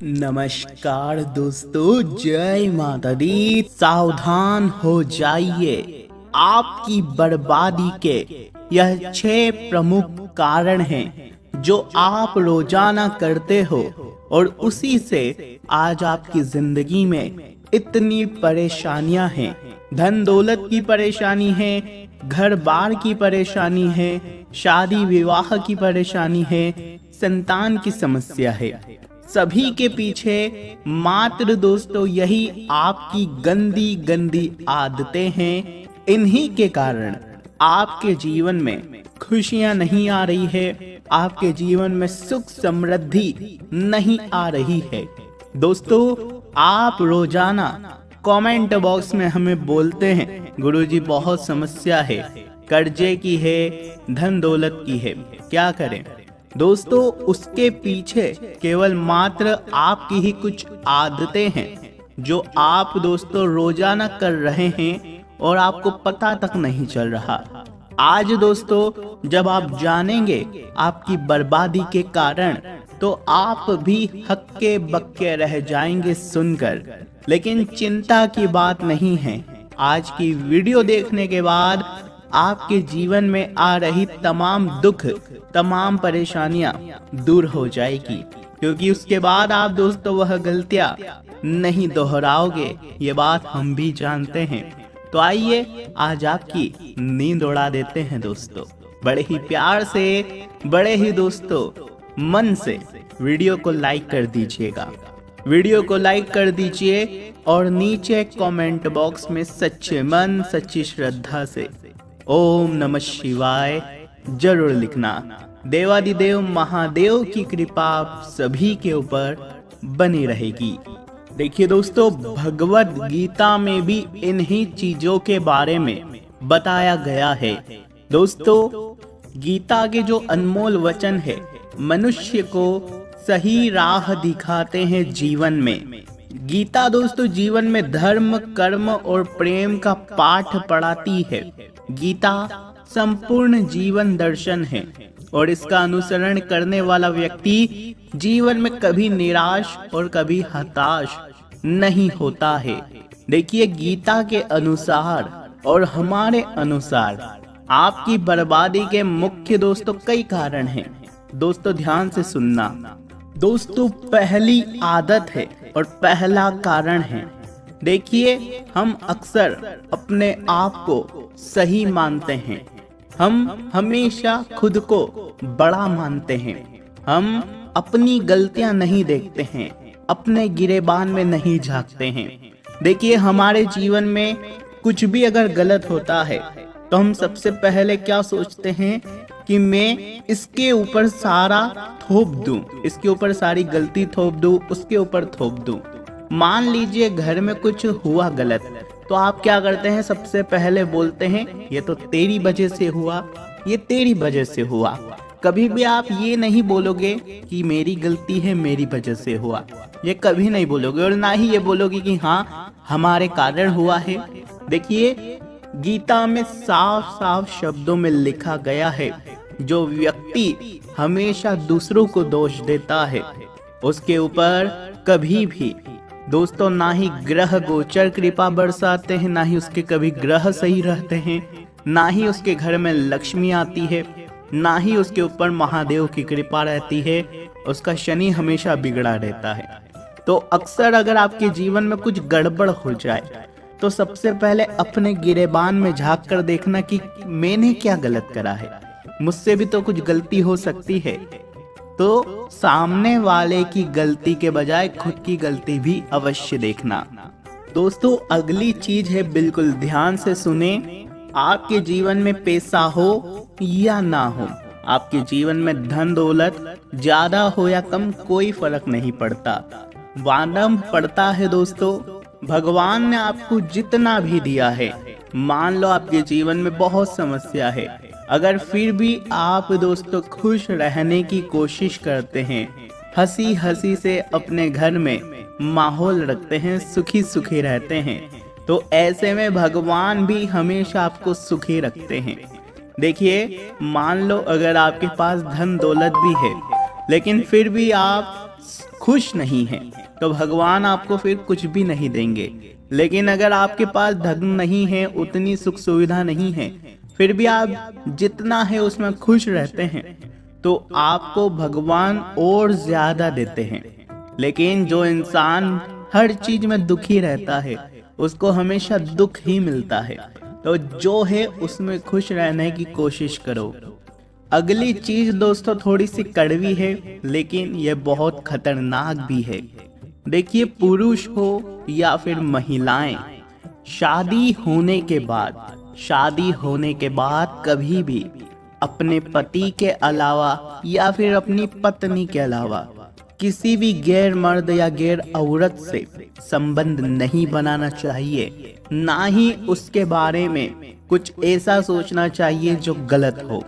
नमस्कार दोस्तों, जय माता दी। सावधान हो जाइए, आपकी बर्बादी के यह 6 प्रमुख कारण हैं जो आप रोजाना करते हो और उसी से आज आपकी जिंदगी में इतनी परेशानियां हैं। धन दौलत की परेशानी है, घर बार की परेशानी है, शादी विवाह की परेशानी है, संतान की समस्या है। सभी के पीछे मात्र दोस्तों यही आपकी गंदी गंदी आदतें हैं। इन्हीं के कारण आपके जीवन में खुशियां नहीं आ रही है, आपके जीवन में सुख समृद्धि नहीं आ रही है। दोस्तों, आप रोजाना कमेंट बॉक्स में हमें बोलते हैं गुरुजी बहुत समस्या है, कर्जे की है, धन दौलत की है, क्या करें। दोस्तों, उसके पीछे केवल मात्र आपकी ही कुछ आदतें हैं जो आप दोस्तों रोजाना कर रहे हैं और आपको पता तक नहीं चल रहा। आज दोस्तों जब आप जानेंगे आपकी बर्बादी के कारण, तो आप भी हक्के बक्के रह जाएंगे सुनकर। लेकिन चिंता की बात नहीं है, आज की वीडियो देखने के बाद आपके जीवन में आ रही तमाम दुख, तमाम परेशानियां दूर हो जाएगी, क्योंकि उसके बाद आप दोस्तों वह गलतियां नहीं दोहराओगे। ये बात हम भी जानते हैं। तो आइए आज आपकी नींद उड़ा देते हैं दोस्तों। बड़े ही प्यार से, बड़े ही दोस्तों मन से वीडियो को लाइक कर दीजिएगा, वीडियो को लाइक कर दीजिए और नीचे कमेंट बॉक्स में सच्चे मन सच्ची श्रद्धा से ओम नमः शिवाय जरूर लिखना। देवादिदेव महादेव की कृपा आप सभी के ऊपर बनी रहेगी। देखिए दोस्तों, भगवत गीता में भी इन्हीं चीजों के बारे में बताया गया है। दोस्तों, गीता के जो अनमोल वचन है मनुष्य को सही राह दिखाते हैं जीवन में। गीता दोस्तों जीवन में धर्म, कर्म और प्रेम का पाठ पढ़ाती है। गीता संपूर्ण जीवन दर्शन है और इसका अनुसरण करने वाला व्यक्ति जीवन में कभी निराश और कभी हताश नहीं होता है। देखिए, गीता के अनुसार और हमारे अनुसार आपकी बर्बादी के मुख्य दोस्तों कई कारण हैं। दोस्तों ध्यान से सुनना। दोस्तों, पहली आदत है और पहला कारण है, देखिए हम अक्सर अपने आप को सही मानते हैं। हम हमेशा खुद को बड़ा मानते हैं। हम अपनी गलतियां नहीं देखते हैं, अपने गिरेबान में नहीं झांकते हैं। देखिए, हमारे जीवन में कुछ भी अगर गलत होता है तो हम सबसे पहले क्या सोचते हैं कि मैं इसके ऊपर सारा थोप दूं, इसके ऊपर सारी गलती थोप दूं, उसके ऊपर थोप दूं। मान लीजिए घर में कुछ हुआ गलत, तो आप क्या करते हैं, सबसे पहले बोलते हैं ये तो तेरी वजह से हुआ, ये तेरी वजह से हुआ। कभी भी आप ये नहीं बोलोगे कि मेरी गलती है, मेरी वजह से हुआ, ये कभी नहीं बोलोगे। और ना ही ये बोलोगे कि हाँ हमारे कारण हुआ है। देखिए, गीता में साफ साफ शब्दों में लिखा गया है, जो व्यक्ति हमेशा दूसरों को दोष देता है उसके ऊपर कभी भी दोस्तों ना ही ग्रह गोचर कृपा बरसाते हैं, ना ही उसके कभी ग्रह सही रहते हैं, ना ही उसके घर में लक्ष्मी आती है, ना ही उसके ऊपर महादेव की कृपा रहती है। उसका शनि हमेशा बिगड़ा रहता है। तो अक्सर अगर आपके जीवन में कुछ गड़बड़ हो जाए तो सबसे पहले अपने गिरेबान में झांक कर देखना कि मैंने क्या गलत करा है, मुझसे भी तो कुछ गलती हो सकती है। तो सामने वाले की गलती के बजाय खुद की गलती भी अवश्य देखना। दोस्तों, अगली चीज है, बिल्कुल ध्यान से सुने। आपके जीवन में पैसा हो या ना हो, आपके जीवन में धन दौलत ज्यादा हो या कम, कोई फर्क नहीं पड़ता। वानम पड़ता है दोस्तों, भगवान ने आपको जितना भी दिया है, मान लो आपके जीवन में बहुत समस्या है, अगर फिर भी आप दोस्तों खुश रहने की कोशिश करते हैं, हंसी हंसी से अपने घर में माहौल रखते हैं, सुखी सुखी रहते हैं, तो ऐसे में भगवान भी हमेशा आपको सुखी रखते हैं। देखिए, मान लो अगर आपके पास धन दौलत भी है, लेकिन फिर भी आप खुश नहीं हैं तो भगवान आपको फिर कुछ भी नहीं देंगे। लेकिन अगर आपके पास धन नहीं है, उतनी सुख सुविधा नहीं है, फिर भी आप जितना है उसमें खुश रहते हैं तो आपको भगवान और ज्यादा देते हैं। लेकिन जो इंसान हर चीज में दुखी रहता है उसको हमेशा दुख ही मिलता है। तो जो है उसमें खुश रहने की कोशिश करो। अगली चीज दोस्तों थोड़ी सी कड़वी है लेकिन यह बहुत खतरनाक भी है। देखिए, पुरुष हो या फिर महिलाएं, शादी होने के बाद कभी भी अपने पति के अलावा या फिर अपनी पत्नी के अलावा किसी भी गैर मर्द या गैर औरत से संबंध नहीं बनाना चाहिए। ना ही उसके बारे में कुछ ऐसा सोचना चाहिए जो गलत हो।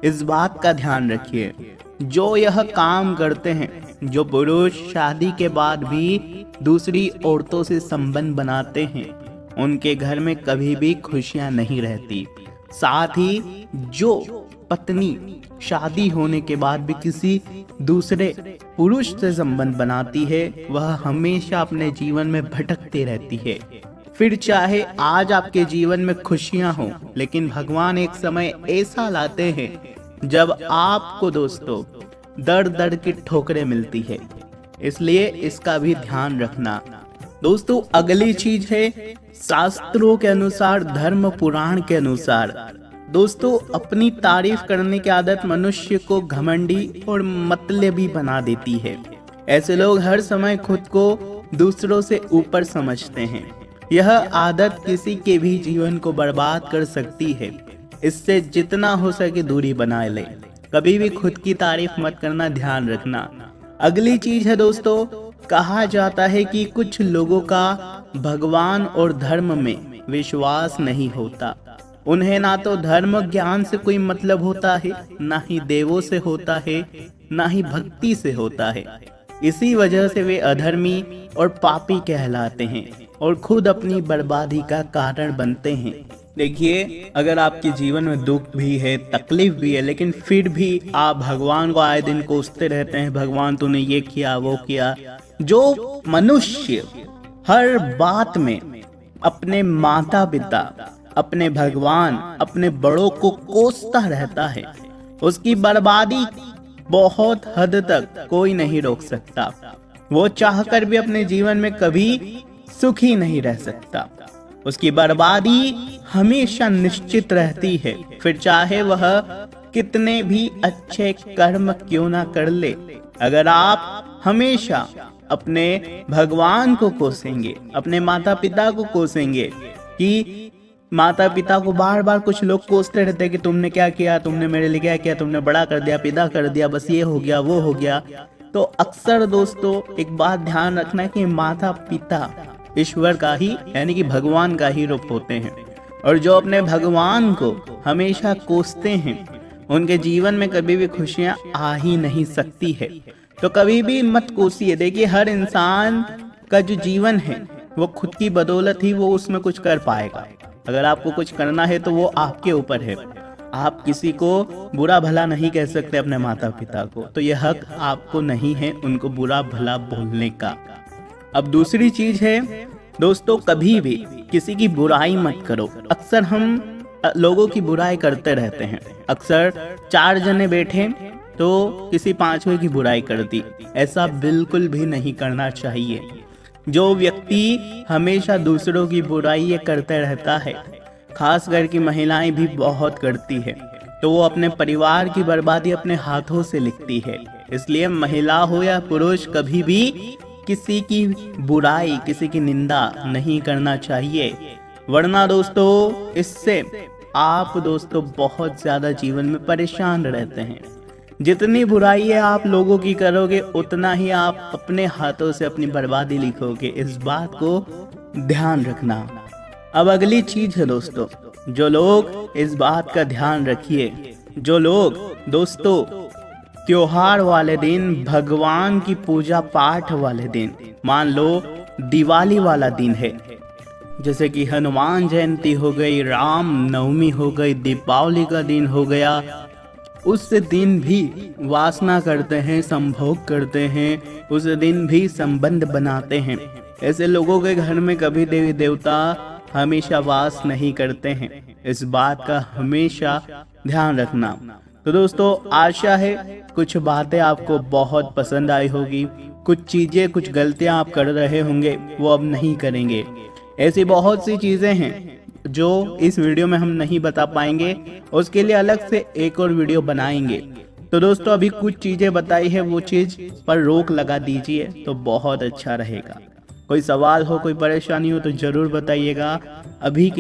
इस बात का ध्यान रखिए। जो यह काम करते हैं, जो पुरुष शादी के बाद भी दूसरी औरतों से संबंध बनाते हैं, उनके घर में कभी भी खुशियां नहीं रहती। साथ ही जो पत्नी शादी होने के बाद भी किसी दूसरे पुरुष से संबंध बनाती है, वह हमेशा अपने जीवन में भटकती रहती है। फिर चाहे आज आपके जीवन में खुशियां हो, लेकिन भगवान एक समय ऐसा लाते हैं जब आपको दोस्तों दर दर की ठोकरें मिलती है। इसलिए इसका भी ध्यान रखना। दोस्तों अगली चीज है शास्त्रों के अनुसार, धर्म पुराण के अनुसार दोस्तों अपनी तारीफ करने की आदत मनुष्य को घमंडी और मतलबी बना देती है। ऐसे लोग हर समय खुद को दूसरों से ऊपर समझते हैं। यह आदत किसी के भी जीवन को बर्बाद कर सकती है। इससे जितना हो सके दूरी बनाए ले। कभी भी खुद की तारीफ मत करना, ध्यान रखना। अगली चीज है दोस्तों, कहा जाता है कि कुछ लोगों का भगवान और धर्म में विश्वास नहीं होता। उन्हें ना तो धर्म ज्ञान से कोई मतलब होता है, ना ही देवों से होता है, ना ही भक्ति से होता है। इसी वजह से वे अधर्मी और पापी कहलाते हैं और खुद अपनी बर्बादी का कारण बनते हैं। देखिए, अगर आपके जीवन में दुख भी है, तकलीफ भी है, लेकिन फिर भी आप भगवान को आए दिन कोसते रहते हैं, भगवान तूने ये किया वो किया। जो मनुष्य हर बात में अपने माता पिता, अपने भगवान, अपने बड़ों को कोसता रहता है, उसकी बर्बादी बहुत हद तक कोई नहीं रोक सकता। वो चाहकर भी अपने जीवन में कभी सुखी नहीं रह सकता। उसकी बर्बादी हमेशा निश्चित रहती है, फिर चाहे वह कितने भी अच्छे कर्म क्यों ना कर ले। अगर आप हमेशा अपने भगवान को कोसेंगे, अपने माता पिता को कोसेंगे, कि माता पिता को बार बार कुछ लोग कोसते रहते हैं कि तुमने क्या किया, तुमने मेरे लिए क्या किया, तुमने बड़ा कर दिया, पैदा कर दिया, बस ये हो गया वो हो गया। तो अक्सर दोस्तों एक बात ध्यान रखना कि माता पिता ईश्वर का ही यानी कि भगवान का ही रूप होते हैं, और जो अपने भगवान को हमेशा कोसते हैं उनके जीवन में कभी भी खुशियां आ ही नहीं सकती है। तो कभी भी मत कोसिए। देखिए, हर इंसान का जो जीवन है वो खुद की बदौलत ही वो उसमें कुछ कर पाएगा। अगर आपको कुछ करना है तो वो आपके ऊपर है। आप किसी को बुरा भला नहीं कह सकते अपने माता पिता को, तो यह हक आपको नहीं है उनको बुरा भला बोलने का। अब दूसरी चीज है दोस्तों, कभी भी किसी की बुराई मत करो। अक्सर हम लोगों की बुराई करते रहते हैं। अक्सर 4 जने बैठे तो किसी 5वें की बुराई कर दी। ऐसा बिल्कुल भी नहीं करना चाहिए। जो व्यक्ति हमेशा दूसरों की बुराई करते रहता है, खास करके महिलाएं भी बहुत करती है, तो वो अपने परिवार की बर्बादी अपने हाथों से लिखती है। इसलिए महिला हो या पुरुष, कभी भी किसी की बुराई, किसी की निंदा नहीं करना चाहिए, वरना दोस्तों इससे आप दोस्तों बहुत ज्यादा जीवन में परेशान रहते हैं। जितनी बुराई है आप लोगों की करोगे, उतना ही आप अपने हाथों से अपनी बर्बादी लिखोगे। इस बात को ध्यान रखना। अब अगली चीज है दोस्तों, जो लोग इस बात का ध्यान रखिए, जो लोग दोस्तों त्योहार वाले दिन, भगवान की पूजा पाठ वाले दिन, मान लो दिवाली वाला दिन है, जैसे कि हनुमान जयंती हो गई, राम नवमी हो गई, दीपावली का दिन हो गया, उस दिन भी वासना करते हैं, संभोग करते हैं, उस दिन भी संबंध बनाते हैं। ऐसे लोगों के घर में कभी देवी देवता हमेशा वास नहीं करते हैं। इस बात का हमेशा ध्यान रखना। तो दोस्तों, आशा है कुछ बातें आपको बहुत पसंद आई होगी। कुछ चीज़ें, कुछ गलतियां आप कर रहे होंगे वो अब नहीं करेंगे। ऐसी बहुत सी चीज़ें हैं जो इस वीडियो में हम नहीं बता पाएंगे, उसके लिए अलग से एक और वीडियो बनाएंगे। तो दोस्तों, अभी कुछ चीज़ें बताई है, वो चीज़ पर रोक लगा दीजिए तो बहुत अच्छा रहेगा। कोई सवाल हो, कोई परेशानी हो तो ज़रूर बताइएगा। अभी के